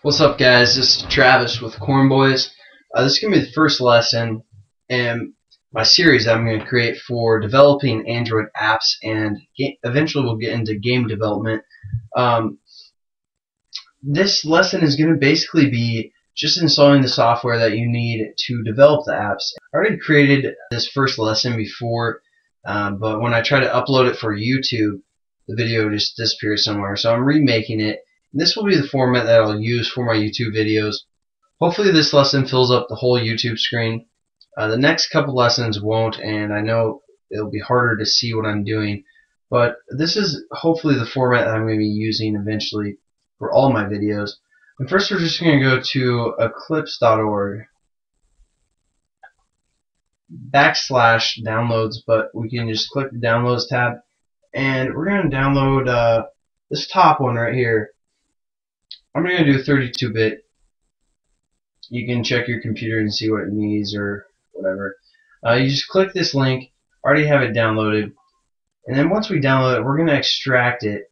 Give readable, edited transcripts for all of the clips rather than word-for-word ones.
What's up, guys? This is Travis with Corn Boys. This is going to be the first lesson in my series I'm going to create for developing Android apps, and eventually we'll get into game development. This lesson is going to basically be just installing the software that you need to develop the apps. I already created this first lesson before, but when I try to upload it for YouTube, the video just disappears somewhere. So I'm remaking it. This will be the format that I'll use for my YouTube videos. Hopefully this lesson fills up the whole YouTube screen. The next couple lessons won't, and I know it'll be harder to see what I'm doing, but this is hopefully the format that I'm going to be using eventually for all my videos. And first we're just going to go to eclipse.org /downloads, but we can just click the downloads tab, and we're going to download this top one right here. I'm going to do 32-bit. You can check your computer and see what it needs or whatever. You just click this link. Already have it downloaded. And then once we download it, we're going to extract it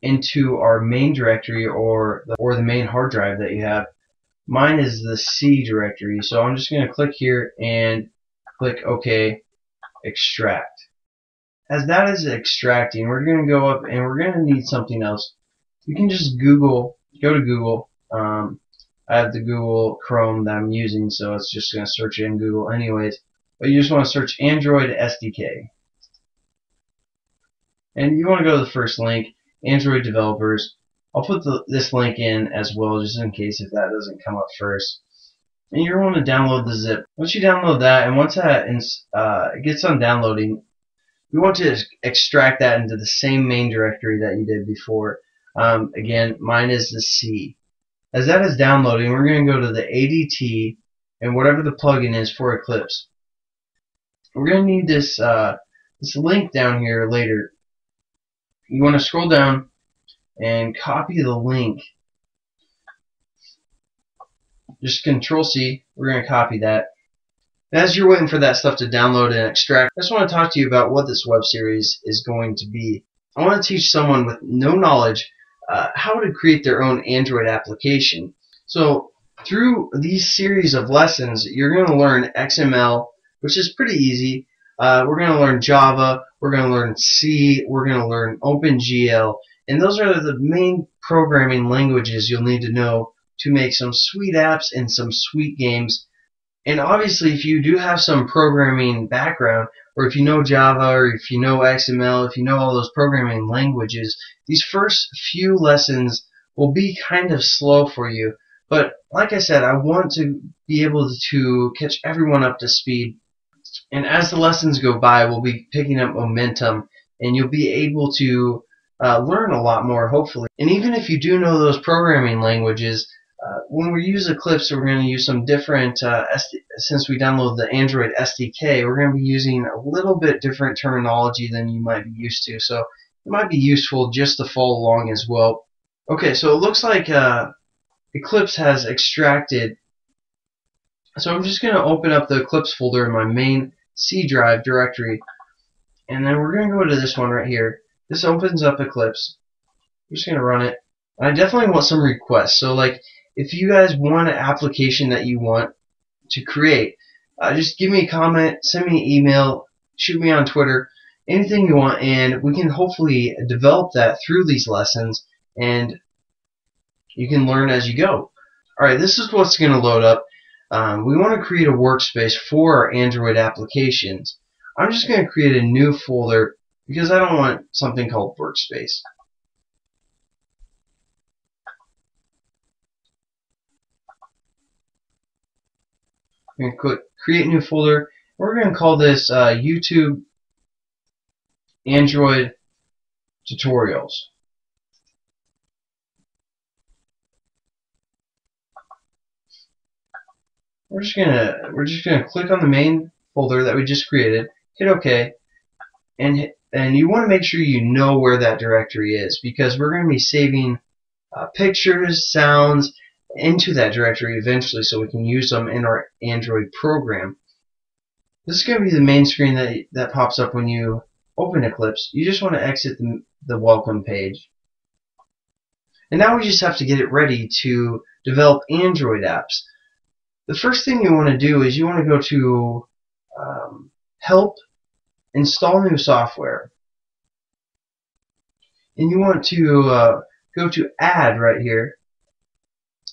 into our main directory or the main hard drive that you have. Mine is the C directory. So I'm just going to click here and click OK, extract. As that is extracting, we're going to go up and we're going to need something else. You can just go to Google. I have the Google Chrome that I'm using, so it's just going to search it in Google anyways. But you just want to search Android SDK. And you want to go to the first link, Android developers. I'll put this link in as well, just in case if that doesn't come up first. And you're going to download the zip. Once you download that, and once that gets on downloading, we want to extract that into the same main directory that you did before. Again, mine is the C. As that is downloading, we're going to go to the ADT and whatever the plugin is for Eclipse. We're going to need this link down here later. You want to scroll down and copy the link. Just Control-C. We're going to copy that. As you're waiting for that stuff to download and extract, I just want to talk to you about what this web series is going to be. I want to teach someone with no knowledge how to create their own Android application. So through these series of lessons, you're going to learn XML, which is pretty easy. We're going to learn Java, we're going to learn C, we're going to learn OpenGL, and those are the main programming languages you'll need to know to make some sweet apps and some sweet games. And obviously, if you do have some programming background, or if you know Java, or if you know XML, if you know all those programming languages, these first few lessons will be kind of slow for you. But like I said, I want to be able to catch everyone up to speed. And as the lessons go by, we'll be picking up momentum, and you'll be able to learn a lot more, hopefully. And even if you do know those programming languages, when we use Eclipse, we're going to use some different, since we download the Android SDK, we're going to be using a little bit different terminology than you might be used to. So it might be useful just to follow along as well. Okay, so it looks like Eclipse has extracted. So I'm just going to open up the Eclipse folder in my main C drive directory. And then we're going to go to this one right here. This opens up Eclipse. I'm just going to run it. I definitely want some requests. So like, if you guys want an application that you want to create, just give me a comment, send me an email, shoot me on Twitter, anything you want, and we can hopefully develop that through these lessons, and you can learn as you go. Alright, this is what's going to load up. We want to create a workspace for our Android applications. I'm just going to create a new folder because I don't want something called workspace. We're going to click create new folder. We're going to call this YouTube Android tutorials. We're just gonna click on the main folder that we just created, hit OK, and you want to make sure you know where that directory is, because we're going to be saving pictures, sounds into that directory eventually, so we can use them in our Android program. This is going to be the main screen that pops up when you open Eclipse. You just want to exit the welcome page. And now we just have to get it ready to develop Android apps. The first thing you want to do is you want to go to Help, Install New Software. And you want to go to Add right here.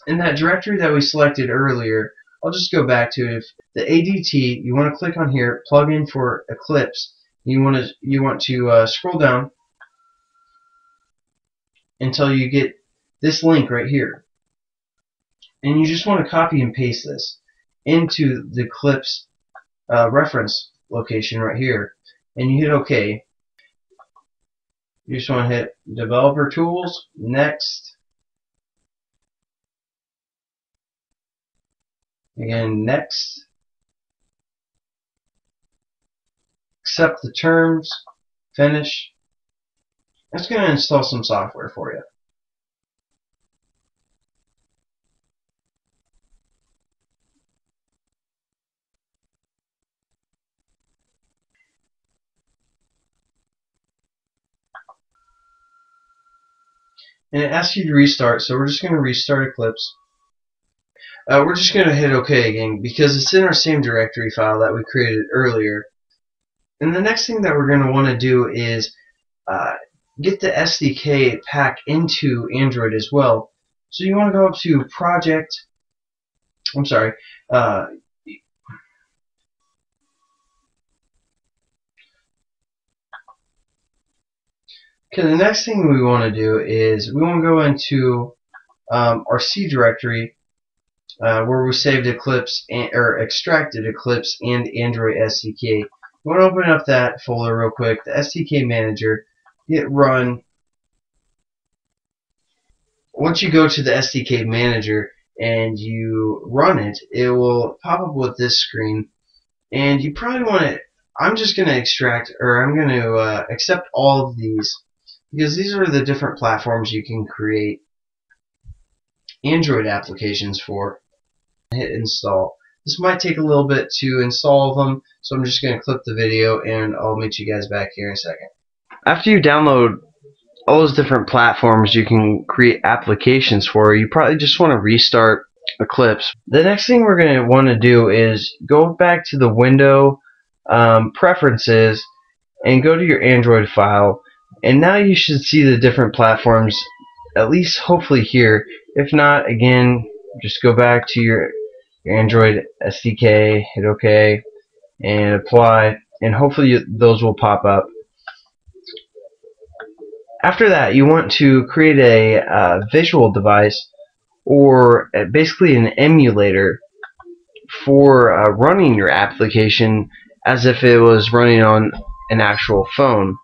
In that directory that we selected earlier, I'll just go back to it. The ADT, you want to click on here, plug in for Eclipse. You want to scroll down until you get this link right here. And you just want to copy and paste this into the Eclipse reference location right here. And you hit OK. You just want to hit Developer Tools, Next. Again, Next. Accept the terms. Finish. It's going to install some software for you. And it asks you to restart, so we're just going to restart Eclipse. We're just going to hit OK again because it's in our same directory file that we created earlier. And the next thing that we're going to want to do is get the SDK pack into Android as well. So you want to go up to Project. I'm sorry. Okay, the next thing we want to do is we want to go into our C directory where we saved Eclipse or extracted Eclipse and Android SDK. We want to open up that folder real quick, the SDK manager, hit run. Once you go to the SDK manager and you run it, it will pop up with this screen, and you probably want to. I'm just going to extract, or I'm going to accept all of these, because these are the different platforms you can create Android applications for. Hit install. This might take a little bit to install them, so I'm just going to clip the video and I'll meet you guys back here in a second. After you download all those different platforms you can create applications for, you probably just want to restart Eclipse. The next thing we're going to want to do is go back to the window preferences and go to your Android file. And now you should see the different platforms, at least hopefully here. If not, again, just go back to your Android SDK, hit OK, and apply, and hopefully those will pop up. After that, you want to create a visual device, or basically an emulator for running your application as if it was running on an actual phone.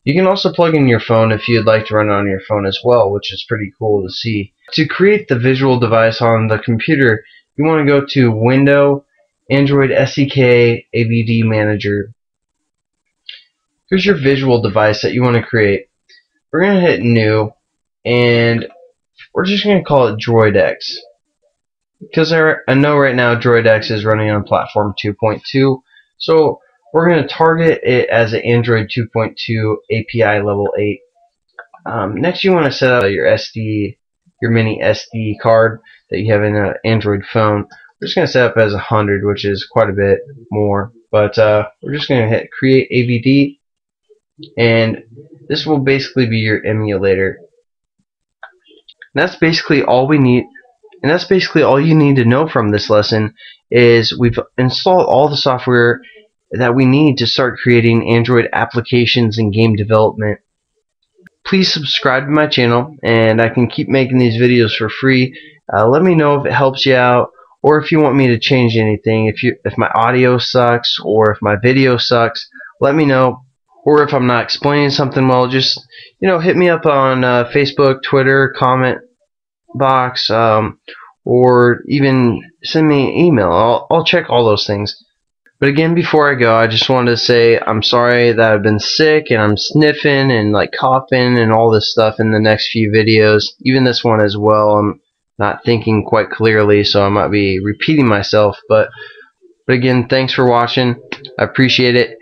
You can also plug in your phone if you'd like to run it on your phone as well, which is pretty cool to see. To create the visual device on the computer, you want to go to Window, Android SDK, AVD Manager. Here's your visual device that you want to create. We're going to hit New, and we're just going to call it DroidX. Because I know right now DroidX is running on platform 2.2, so we're going to target it as an Android 2.2 API level 8. Next, you want to set up your mini SD card that you have in an Android phone. We're just going to set up as 100, which is quite a bit more. But we're just going to hit Create AVD, and this will basically be your emulator. And that's basically all we need. And that's basically all you need to know from this lesson. Is we've installed all the software that we need to start creating Android applications and game development. Please subscribe to my channel, and I can keep making these videos for free. Let me know if it helps you out, or if you want me to change anything. If my audio sucks, or if my video sucks, let me know. Or if I'm not explaining something well, just hit me up on Facebook, Twitter, comment box, or even send me an email. I'll check all those things. But again, before I go, I just wanted to say I'm sorry that I've been sick and I'm sniffing and coughing and all this stuff in the next few videos, even this one as well. I'm not thinking quite clearly, so I might be repeating myself. But again, thanks for watching. I appreciate it.